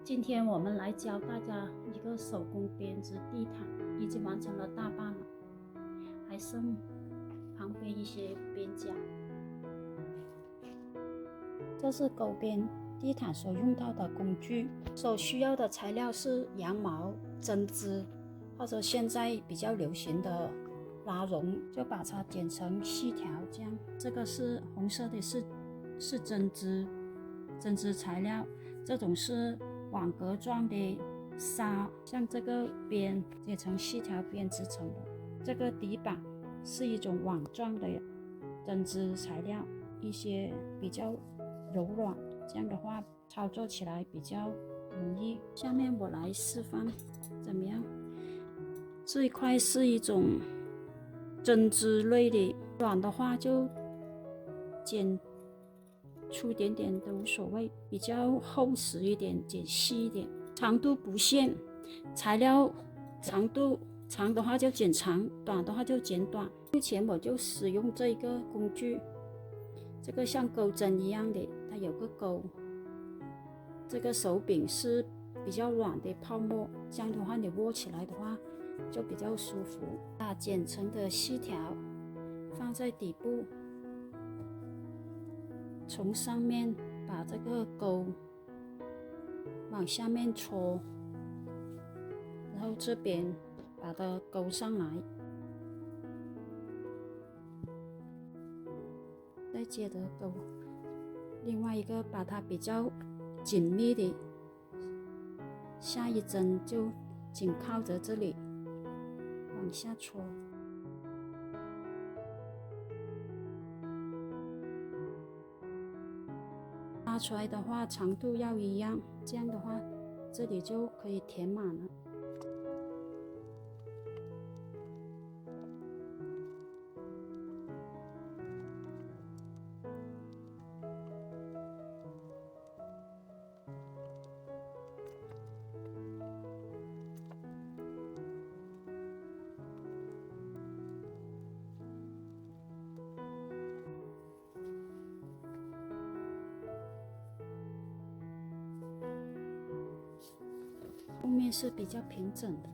今天我们来教大家一个手工编织地毯，已经完成了大半了，还剩旁边一些边角。这是狗编地毯所用到的工具，所需要的材料是羊毛、针织，或者现在比较流行的拉绒，就把它剪成细条这样。这个是红色的是针织材料，这种是网格状的纱，像这个边剪成细条编织成的。这个底板是一种网状的针织材料，一些比较柔软，这样的话操作起来比较容易。下面我来示范怎么样。这一块是一种针织类的，软的话就剪粗点点都无所谓，比较厚实一点剪细一点，长度不限，材料长度长的话就剪长，短的话就剪短。目前我就使用这个工具，这个像钩针一样的，它有个钩，这个手柄是比较软的泡沫，这样的话你握起来的话就比较舒服。把剪成的细条放在底部，从上面把这个钩往下面戳，然后这边把它勾上来，再接着勾另外一个，把它比较紧密的下一针就紧靠着这里往下戳。拉出来的话长度要一样，这样的话这里就可以填满了。后面是比较平整的。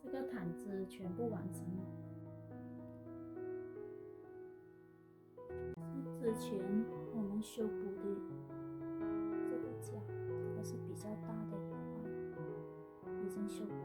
这个毯子全部完成了。之前我们修补的这个角，这个是比较大的一块，已经修补。